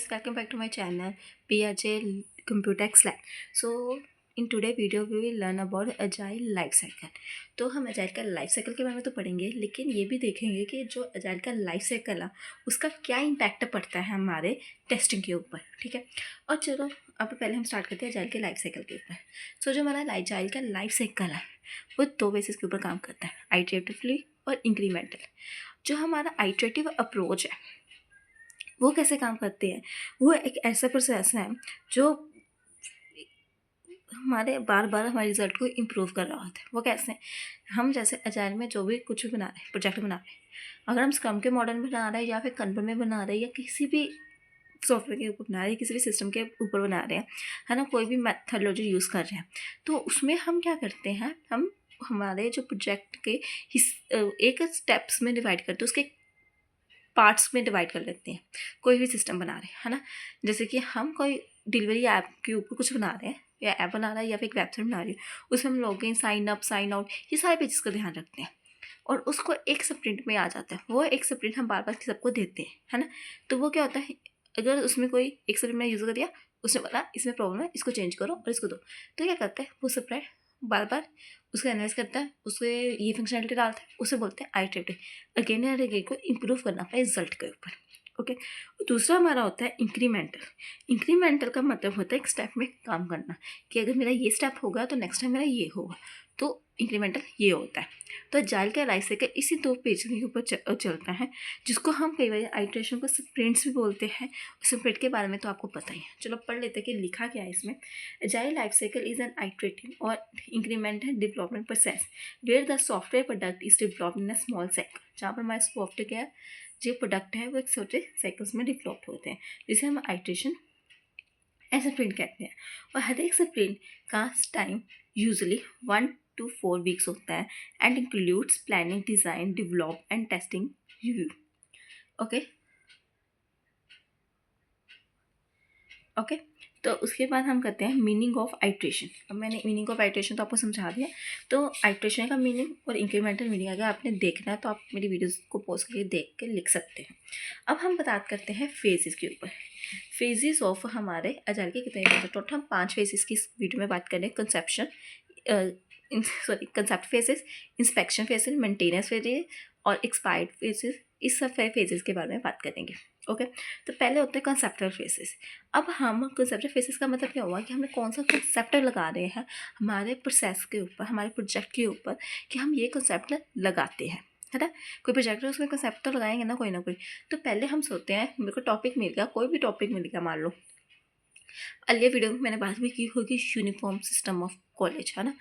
Welcome back to my channel PRJ Computer X Lab. So in today video we will learn about agile life cycle. तो हम agile का life cycle के बारे में तो पढ़ेंगे, लेकिन ये भी देखेंगे कि जो agile का लाइफ साइकिल है उसका क्या इम्पैक्ट पड़ता है हमारे टेस्टिंग के ऊपर। ठीक है, और चलो अब पहले हम स्टार्ट करते हैं agile के लाइफ साइकिल के ऊपर। सो जो हमारा agile का लाइफ साइकिल है वो दो बेसिस के ऊपर काम करता है, आइटरेटिवली और इंक्रीमेंटल। जो हमारा आइटरेटिव अप्रोच है वो कैसे काम करते हैं, वो एक ऐसा प्रोसेस है जो हमारे बार बार हमारे रिजल्ट को इम्प्रूव कर रहा होता है। वो कैसे, हम जैसे अजाइल में जो भी कुछ भी बना रहे हैं, प्रोजेक्ट बना रहे हैं, अगर हम स्क्रम के मॉडल में बना रहे हैं या फिर कंपनी में बना रहे हैं या किसी भी सॉफ्टवेयर के ऊपर बना रहे हैं, किसी भी सिस्टम के ऊपर बना रहे हैं, है ना, कोई भी मेथडोलॉजी यूज़ कर रहे हैं, तो उसमें हम क्या करते हैं, हम हमारे जो प्रोजेक्ट के एक स्टेप्स में डिवाइड करते हैं, उसके पार्ट्स में डिवाइड कर लेते हैं। कोई भी सिस्टम बना रहे हैं, है ना, जैसे कि हम कोई डिलीवरी ऐप के ऊपर कुछ बना रहे हैं या ऐप बना रहा है या फिर एक वेबसाइट बना रही है, उसमें हम login, sign up, sign out, ये सारे पेजेस का ध्यान रखते हैं और उसको एक स्प्रिंट में आ जाता है। वो एक स्प्रिंट हम बार बार सबको देते हैं, है ना। तो वो क्या होता है, अगर उसमें कोई एक स्प्रिंट में यूज़ कर दिया, उसने बोला इसमें प्रॉब्लम है, इसको चेंज करो और इसको दो, तो क्या करता है वो स्प्रिंट बार बार उसको एनालाइज करता है, उसके ये फंक्शनलिटी डालता है, उसे बोलते हैं आइटरेटिव। अगेन एंड अगेन को इम्प्रूव करना अपने रिजल्ट के ऊपर। ओके, दूसरा हमारा होता है इंक्रीमेंटल। इंक्रीमेंटल का मतलब होता है एक स्टेप में काम करना, कि अगर मेरा ये स्टेप होगा तो नेक्स्ट टाइम मेरा ये होगा, तो इंक्रीमेंटल ये होता है। तो जाइल का लाइफ साइकिल इसी दो पेज के ऊपर चलता है, जिसको हम कई बार आइटरेशन को स्प्रिंट्स भी बोलते हैं। स्प्रिंट के बारे में तो आपको पता ही है, चलो पढ़ लेते हैं कि लिखा क्या है इसमें। Agile life cycle is an iterative और incremental development process where the software product is developed in a small cycle. जहाँ पर हमारे सॉफ्टवेयर क्या जो प्रोडक्ट है वो एक छोटे साइकिल्स में डेवलप होते हैं, जिसे हम आइटरेशन ऐसे स्प्रिंट कहते हैं। और हर एक स्प्रिंट का टाइम यूजुअली 1 to 4 weeks होता है and includes planning, design, develop and testing, review. Okay okay, तो उसके बाद हम करते हैं मीनिंग ऑफ आइट्रेशन। अब मैंने मीनिंग ऑफ आइट्रेशन तो आपको समझा दिया, तो आइट्रेशन का मीनिंग और इंक्रीमेंटल मीनिंग अगर आपने देखना है तो आप मेरी वीडियोस को पॉज करके देख के लिख सकते हैं। अब हम बात करते हैं फेजेस के ऊपर। फेजेस ऑफ हमारे अजाइल के कितने फेजेस, टोटल हम 5 फेजेस की इस वीडियो में बात करें। Conception, concept phases, inspection phases, maintenance phases और एक्सपायर्ड फेजेस, इस सब फेजेस के बारे में बात करेंगे। ओके, तो पहले होते हैं कंसेप्टल फेजेस। अब हम कंसेप्टल फेजेस का मतलब क्या हुआ कि हमें कौन सा कंसेप्ट लगा रहे हैं हमारे प्रोसेस के ऊपर, हमारे प्रोजेक्ट के ऊपर, कि हम ये कंसेप्ट लगाते हैं, है ना। कोई प्रोजेक्ट है उसमें कंसेप्ट तो लगाएंगे ना कोई ना कोई। तो पहले हम सोचते हैं मेरे को टॉपिक मिल गया, कोई भी टॉपिक मिल गया, मान लो अर्लियर वीडियो में मैंने बात भी की होगी यूनिफॉर्म सिस्टम ऑफ कॉलेज, है ना।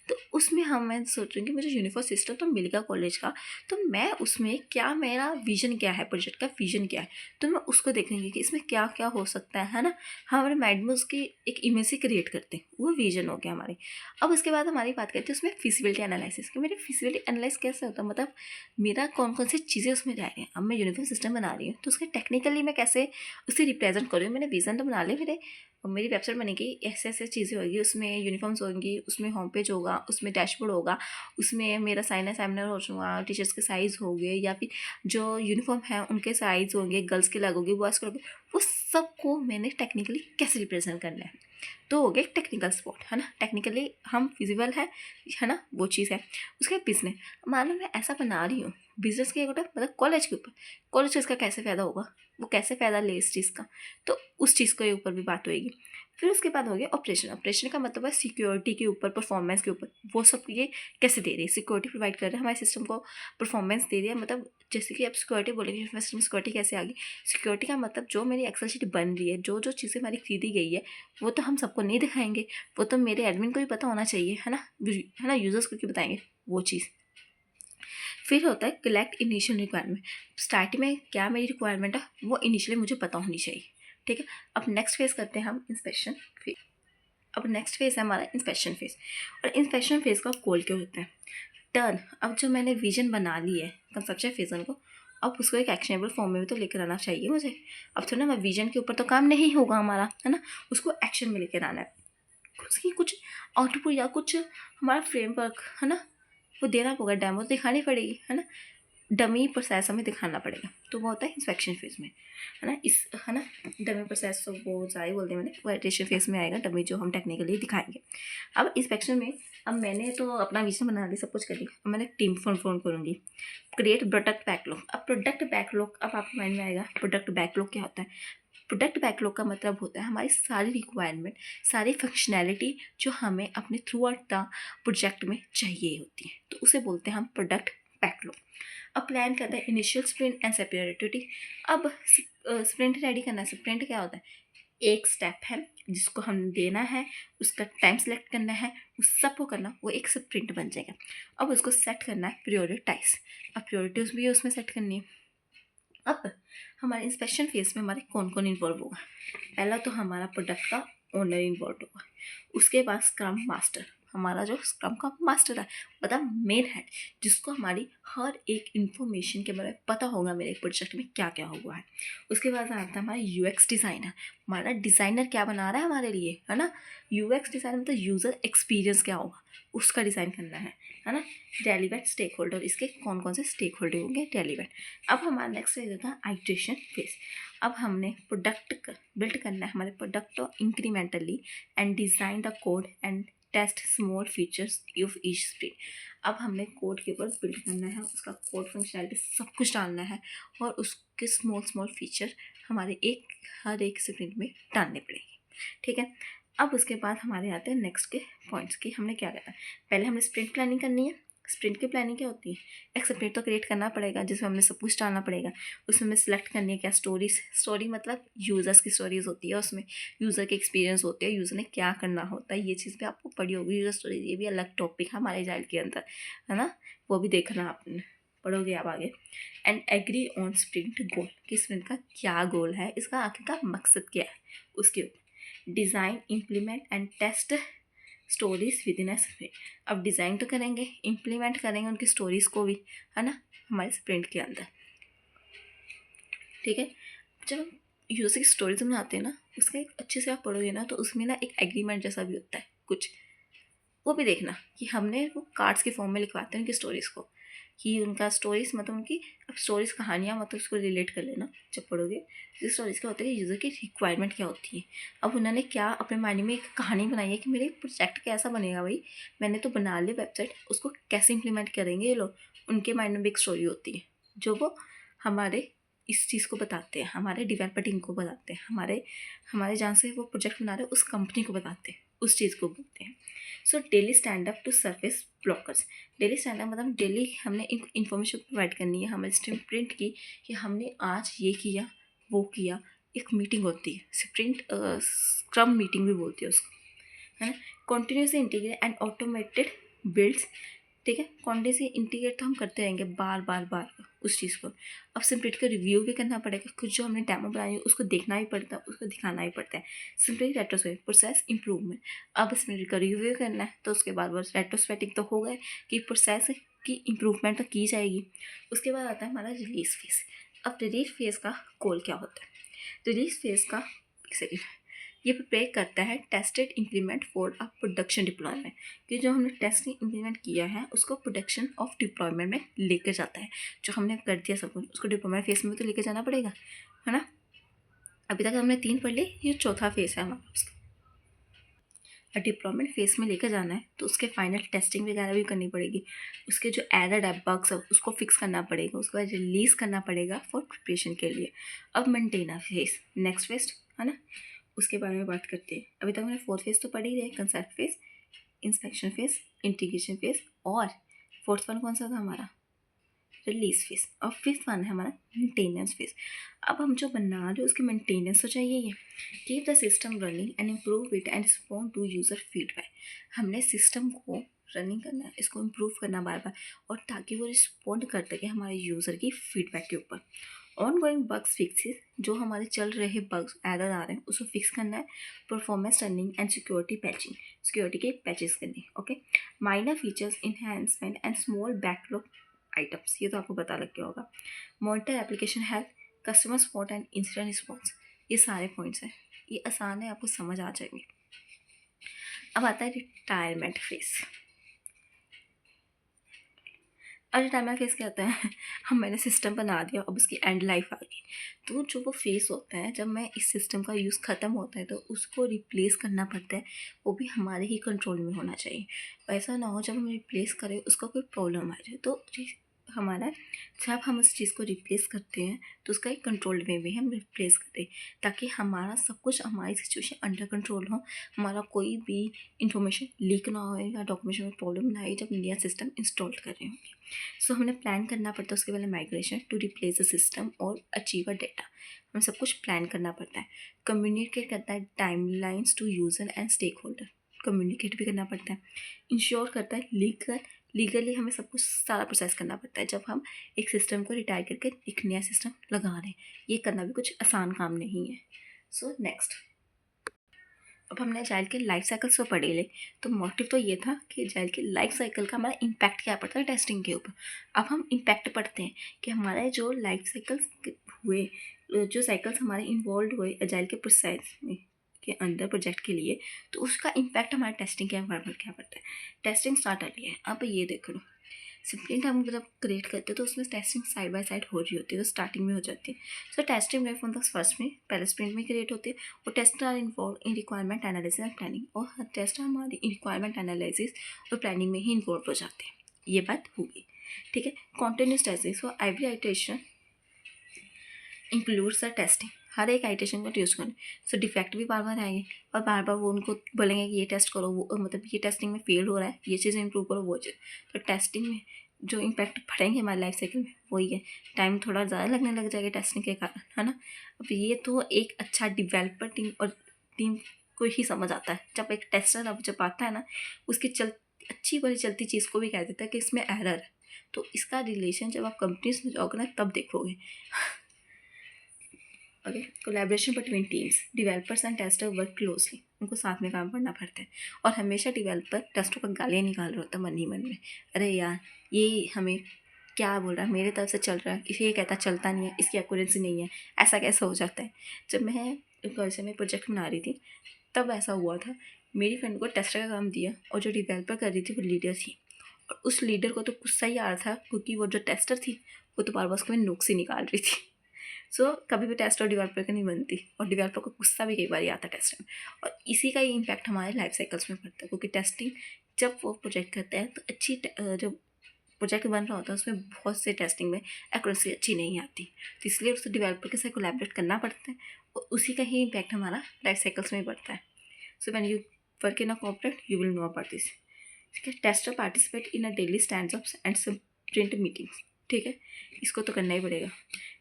तो उसमें मैं सोच रही हूँ कि मुझे यूनिफॉर्म सिस्टम तो मिल गया कॉलेज का, तो मैं उसमें क्या, मेरा विजन क्या है, प्रोजेक्ट का विजन क्या है, तो मैं उसको देखेंगे कि इसमें क्या क्या हो सकता है ना। हमारे माइंड में उसकी एक इमेज से क्रिएट करते हैं, वो विजन हो गया हमारी। अब उसके बाद हमारी बात करते हैं उसमें फिजिबिलिटी एनालिसिस कि मेरी फिजिबिलिटी एनालाइज कैसे होता है, मतलब मेरा कौन कौन सी चीज़ें उसमें जा रही हैं। अब मैं यूनिफॉर्म सिस्टम बना रही हूँ तो उसके टेक्निकली मैं कैसे उसे रिप्रेजेंट करूँ। मैंने विजन तो बना लिया, मेरी वेबसाइट बनेगी, ऐसे ऐसे चीज़ें होगी, उसमें यूनिफॉर्म्स होंगी, उसमें होम पेज होगा, उसमें डैशबोर्ड होगा, उसमें मेरा साइन सेमिनार होगा, टीचर्स के साइज़ होंगे या फिर जो यूनिफॉर्म है उनके साइज़ होंगे, गर्ल्स के अलग होगी, बॉयज़ के अलग होगी, वो सबको मैंने टेक्निकली कैसे रिप्रेजेंट करना है। तो हो गया टेक्निकल सपोर्ट, है ना, टेक्निकली हम फिजिबल है ना, वो चीज़ है। उसके बिजनेस, मान लो मैं ऐसा बना रही हूँ बिजनेस के ऊपर, मतलब कॉलेज के ऊपर, कॉलेज का इसका कैसे फ़ायदा होगा, वो कैसे फ़ायदा ले इस चीज़ का, तो उस चीज़ के ऊपर भी बात होएगी। फिर उसके बाद हो गया ऑपरेशन। ऑपरेशन का मतलब है सिक्योरिटी के ऊपर, परफॉर्मेंस के ऊपर, वो सब ये कैसे दे रही है, सिक्योरिटी प्रोवाइड कर रहे हैं हमारे सिस्टम को, परफॉर्मेंस दे रही है। मतलब जैसे कि आप सिक्योरिटी बोलेंगे, सिस्टम सिक्योरिटी कैसे आ गई, सिक्योरिटी का मतलब जो मेरी एक्सेल शीट बन रही है, जो जो चीज़ें हमारी खरीदी गई है, वो तो हम सबको नहीं दिखाएंगे, वो तो मेरे एडमिन को भी पता होना चाहिए, है ना, यूजर्स को क्यों बताएंगे वो चीज़। फिर होता है कलेक्ट इनिशियल रिक्वायरमेंट। स्टार्टिंग में क्या मेरी रिक्वायरमेंट है वो इनिशियली मुझे पता होनी चाहिए, ठीक है। अब नेक्स्ट फेज करते हैं हम इंस्पेक्शन फेज। अब नेक्स्ट फेज है हमारा इंस्पेक्शन फेज, और इंस्पेक्शन फेज का गोल क्या होता है, टर्न। अब जो मैंने विजन बना ली है कंसेप्चुअल विजन को, अब उसको एक एक्शनेबल फॉर्म में भी तो लेकर आना चाहिए मुझे। अब थोड़ा ना मैं विजन के ऊपर तो काम नहीं होगा हमारा, है ना, उसको एक्शन में लेकर आना है, उसकी कुछ आउटपुट या कुछ हमारा फ्रेमवर्क, है ना, वो देना होगा, डेमो दिखानी पड़ेगी, है ना। डमी प्रोसेस हमें दिखाना पड़ेगा, तो वो होता है इंस्पेक्शन फेज में, है ना। इस है ना, डमी प्रोसेस तो वो सारी बोलते हैं मैंने, वो इटरेशन फेज में आएगा डमी, जो हम टेक्निकली दिखाएंगे। अब इंस्पेक्शन में, अब मैंने तो अपना विजन बना लिया, सब कुछ कर लिया, अब मैंने टीम फोन करूँगी, क्रिएट प्रोडक्ट बैकलॉग। अब प्रोडक्ट बैकलॉग, अब आपके माइंड में आएगा प्रोडक्ट बैकलॉग क्या होता है। प्रोडक्ट बैकलॉग का मतलब होता है हमारी सारी रिक्वायरमेंट, सारी फंक्शनैलिटी जो हमें अपने थ्रू आउट द प्रोजेक्ट में चाहिए होती है, तो उसे बोलते हैं हम प्रोडक्ट बैकलॉग। अब प्लान करता है इनिशियल स्प्रिंट एंड सेपरेटिविटी। अब स्प्रिंट रेडी करना है। स्प्रिंट क्या होता है, एक स्टेप है जिसको हम देना है, उसका टाइम सेलेक्ट करना है, उस सब को करना, वो एक स्प्रिंट बन जाएगा। अब उसको सेट करना है प्रायोरिटाइज। अब प्रायोरिटीज भी उसमें सेट करनी है। अब हमारे इंस्पेक्शन फेज में हमारे कौन कौन इन्वॉल्व होगा। पहला तो हमारा प्रोडक्ट का ओनर इन्वॉल्व होगा, उसके बाद स्क्रम मास्टर, हमारा जो स्क्रम का मास्टर है, मतलब मेन हेड, जिसको हमारी हर एक इन्फॉर्मेशन के बारे में पता होगा मेरे प्रोजेक्ट में क्या क्या हुआ है। उसके बाद आता है हमारा यूएक्स डिज़ाइनर, हमारा डिज़ाइनर क्या बना रहा है हमारे लिए, है ना। यूएक्स डिज़ाइनर मतलब यूज़र एक्सपीरियंस क्या होगा, उसका डिज़ाइन करना है ना। रेलिवेंट स्टेक होल्डर, इसके कौन कौन से स्टेक होल्डर होंगे रेलिवेंट। अब हमारा नेक्स्ट फेज होता है आइट्रेशन फेज। अब हमने प्रोडक्ट बिल्ड करना है, हमारे प्रोडक्ट को incrementally and design the code and test small features of each sprint. अब हमने कोड के ऊपर बिल्ड करना है, उसका कोड फंक्शनैलिटी सब कुछ डालना है, और उसके स्मॉल फीचर हमारे हर एक स्प्रिंट में डालने पड़ेंगे, ठीक है। अब उसके बाद हमारे आते हैं नेक्स्ट के पॉइंट्स की हमने क्या करना है। पहले हमने स्प्रिंट प्लानिंग करनी है। स्प्रिंट की प्लानिंग क्या होती है, एक स्प्रिंट तो क्रिएट करना पड़ेगा जिसमें हमने सब कुछ डालना पड़ेगा। उसमें सिलेक्ट करनी है क्या, स्टोरी मतलब यूज़र्स की स्टोरीज होती है, उसमें यूज़र के एक्सपीरियंस होते हैं, यूज़र ने क्या करना होता है, ये चीज़ भी आपको पढ़ी होगी। यूज़र स्टोरीज ये भी अलग टॉपिक है हमारे जाइल के अंदर, है ना, वो भी देखना आपने, पढ़ोगे आप आगे। एंड एग्री ऑन स्प्रिंट गोल, कि स्प्रिंट का क्या गोल है, इसका आखिर का मकसद क्या है, उसके ऊपर design implement and test stories within a sprint. अब डिज़ाइन तो करेंगे, इम्प्लीमेंट करेंगे उनकी स्टोरीज़ को भी, है ना, हमारे स्प्रिंट के अंदर, ठीक है। जब हम यूज़र की स्टोरीज बनाते हैं ना, उसका एक अच्छे से आप पढ़ोगे ना, तो उसमें ना एक एग्रीमेंट जैसा भी होता है कुछ, वो भी देखना कि हमने वो कार्ड्स के फॉर्म में लिखवाते हैं उनकी स्टोरीज़ को, कि उनका स्टोरीज मतलब उनकी, अब स्टोरीज कहानियाँ मतलब उसको रिलेट कर लेना जब पढ़ोगे। इस स्टोरीज का होता है कि यूज़र की रिक्वायरमेंट क्या होती है। अब उन्होंने क्या अपने माइंड में एक कहानी बनाई है कि मेरे प्रोजेक्ट कैसा बनेगा, भाई मैंने तो बना ली वेबसाइट, उसको कैसे इंप्लीमेंट करेंगे ये लोग, उनके माइंड में भी एक स्टोरी होती है जो वो हमारे इस चीज़ को बताते हैं, हमारे डेवलपर टीम को बताते हैं, हमारे हमारे जहाँ से वो प्रोजेक्ट बना रहे हैं उस कंपनी को बताते हैं, उस चीज़ को बोलते हैं। So daily stand up to surface blockers. Daily stand up मतलब डेली हमने इन्फॉर्मेशन प्रोवाइड करनी है हमें स्प्रिंट की, कि हमने आज ये किया वो किया। एक मीटिंग होती है स्प्रिंट स्क्रम मीटिंग भी बोलती है उसको, है ना। Continuously integrate and automated builds, ठीक है। कॉन्टीन्यूसली इंटीग्रेट तो हम करते रहेंगे बार बार बार उस चीज़ को। अब स्प्रिंट का रिव्यू भी करना पड़ेगा, कुछ जो हमने डेमो बनाई है उसको देखना भी पड़ता है, उसको दिखाना भी पड़ता है। Sprint retrospective process improvement. अब स्प्रिंट का रिव्यू करना है तो उसके बाद बस रेट्रोस्पेक्टिव तो हो गए कि प्रोसेस की इम्प्रूवमेंट तो की जाएगी। उसके बाद आता है हमारा रिलीज फेज। अब रिलीज फेज का गोल क्या होता है, रिलीज फेज का, एक सेकेंड, ये प्रिपेयर करता है tested implement for a production deployment, कि जो हमने टेस्ट इंप्लीमेंट किया है उसको प्रोडक्शन ऑफ डिप्लॉयमेंट में लेकर जाता है। जो हमने कर दिया सब कुछ उसको डिप्लॉयमेंट फेस में तो लेकर जाना पड़ेगा, है ना। अभी तक हमने 3 पढ़ ली, ये चौथा फेस है हमारा उसका। डिप्लॉयमेंट फेस में लेकर जाना है तो उसके फाइनल टेस्टिंग वगैरह भी करनी पड़ेगी, उसके जो एरर है बग्स उसको फिक्स करना पड़ेगा, उसके बाद रिलीज़ करना पड़ेगा फॉर प्रिपरेशन के लिए। अब मेंटेनर फेस नेक्स्ट फेज, है ना, उसके बारे में बात करते हैं। अभी तक हमने 4th फेज तो पढ़ ही रहे, concept phase, inspection phase, integration phase, और 4th वन कौन सा था हमारा, रिलीज फेज, और 5th वन है हमारा मेंटेनेंस फेज। अब हम जो बना रहे हैं उसकी मेंटेनेंस तो चाहिए ही। Keep the system running and improve it and respond to user feedback. हमने सिस्टम को रनिंग करना है, इसको इम्प्रूव करना बार बार, और ताकि वो रिस्पॉन्ड कर सके हमारे यूज़र की फीडबैक के ऊपर। ऑन गोइंग बग्स फिक्सेस, जो हमारे चल रहे बग्स एरर आ रहे हैं उसको फिक्स करना है। Performance running and security patching, security के पैचेस करने, okay. Minor features enhancement and small backlog items, ये तो आपको पता लग गया होगा। Monitor application health, customer support and incident response, ये सारे पॉइंट्स हैं, ये आसान है, आपको समझ आ जाएंगे। अब आता है retirement phase. Early time phase क्या होता है हम मैंने सिस्टम बना दिया, अब उसकी एंड लाइफ आ गई। तो जो वो फेज़ होता है जब मैं इस सिस्टम का यूज़ ख़त्म होता है तो उसको रिप्लेस करना पड़ता है, वो भी हमारे ही कंट्रोल में होना चाहिए। ऐसा ना हो जब हम रिप्लेस करें उसका कोई प्रॉब्लम आ जाए, तो हमारा जब हम उस चीज़ को रिप्लेस करते हैं तो उसका एक कंट्रोल्ड वे में हम रिप्लेस करें, ताकि हमारा सब कुछ, हमारी सिचुएशन अंडर कंट्रोल हो, हमारा कोई भी इंफॉर्मेशन लीक ना हो या डॉक्यूमेंटेशन में प्रॉब्लम ना आए जब नया सिस्टम इंस्टॉल कर रहे होंगे। सो हमने प्लान करना पड़ता है उसके पहले migration to replace the system और अचीव अ डेटा। हमें सब कुछ प्लान करना पड़ता है। कम्युनिकेट करता है timelines to user and stakeholder, communicate भी करना पड़ता है। इंश्योर करता है लीगली हमें सब कुछ सारा प्रोसेस करना पड़ता है जब हम एक सिस्टम को रिटायर करके एक नया सिस्टम लगा रहे हैं। ये करना भी कुछ आसान काम नहीं है। सो नेक्स्ट, अब हमने एजाइल के लाइफ साइकिल्स को पढ़े ले, तो मोटिव तो ये था कि एजाइल के लाइफ साइकिल का हमारा इम्पैक्ट क्या पड़ता है टेस्टिंग के ऊपर। अब हम इम्पैक्ट पढ़ते हैं कि हमारे जो लाइफ साइकिल्स हुए, जो साइकिल्स हमारे इन्वॉल्व हुए एजाइल के प्रोसेस में के अंदर प्रोजेक्ट के लिए, तो उसका इम्पैक्ट हमारे टेस्टिंग के एनवायरनमेंट क्या पड़ता है। टेस्टिंग स्टार्ट कर लिया है, अब ये देख लो। स्प्रिंट हम जब क्रिएट करते हैं तो उसमें टेस्टिंग साइड बाय साइड हो रही होती है, तो स्टार्टिंग में हो जाती है। सो टेस्टिंग में फ्रॉम द फर्स्ट में पहले स्प्रिंट में क्रिएट होती है। और test are involve in requirement analysis and planning, और हर टेस्ट हमारी रिक्वायरमेंट एनालिसिस और प्लानिंग में ही इन्वॉल्व हो जाते हैं। ये बात होगी, ठीक है। Continuous testing, so every iteration includes the testing, हर एक आइटेशन को यूज़ करें। सो डिफेक्ट भी बार बार आएंगे और बार बार वो उनको बोलेंगे कि ये टेस्ट करो, वो मतलब ये टेस्टिंग में फेल हो रहा है, ये चीज़ इंप्रूव करो, वो चीज़। तो टेस्टिंग में जो इम्पैक्ट पड़ेंगे हमारे लाइफ साइकिल में वही है, टाइम थोड़ा ज़्यादा लगने लग जाएगा टेस्टिंग के कारण, है ना। अब ये तो एक अच्छा डिवेलपर टीम और टीम को ही समझ आता है। जब एक टेस्टर अब जब आता है ना, उसकी अच्छी वाली चलती चीज़ को भी कह देता है कि इसमें एरर है। तो इसका रिलेशन जब आप कंपनीज में जाओगे ना तब देखोगे। Okay, collaboration between teams, developers and tester work closely, उनको साथ में काम करना पड़ता है। और हमेशा डेवलपर टेस्टर को गालियाँ निकाल रहा होता है मन ही मन में, अरे यार ये हमें क्या बोल रहा है, मेरे तरफ से चल रहा है, इसे ये कहता चलता नहीं है, इसकी एक्यूरेंसी नहीं है, ऐसा कैसे हो जाता है। जब मैं वैसे में प्रोजेक्ट बना रही थी तब ऐसा हुआ था, मेरी फ्रेंड को टेस्टर का काम दिया और जो डेवलपर कर रही थी वो लीडर थी। और उस लीडर को तो गुस्सा ही आ रहा था क्योंकि वो जो टेस्टर थी वो तो बार बार उसको नुक्स ही निकाल रही थी। सो कभी भी टेस्ट और डेवलपर की नहीं बनती, और डेवलपर को गुस्सा भी कई बार आता है टेस्ट में। और इसी का ही इम्पैक्ट हमारे लाइफ साइकिल्स में पड़ता है, क्योंकि टेस्टिंग जब वो प्रोजेक्ट करते हैं तो जो प्रोजेक्ट बन रहा होता है उसमें बहुत से टेस्टिंग में एक्यूरेसी अच्छी नहीं आती, तो इसलिए उससे डेवलपर के साथ कोलैबोरेट करना पड़ता है, और उसी का ही इम्पैक्ट हमारा लाइफ साइकिल्स में पड़ता है। So when you work in a corporate you will know about this, ठीक है। Tester participate in a daily stand ups and sprint meetings, ठीक है, इसको तो करना ही पड़ेगा।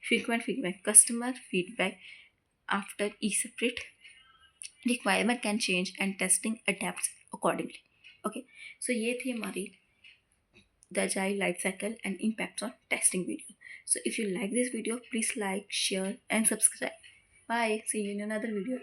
Frequent feedback, customer feedback after each sprint, requirement can change and testing adapts accordingly. Okay, so ये थी हमारी the agile life cycle and impacts on testing video. So if you like this video, please like, share and subscribe. Bye, see you in another video.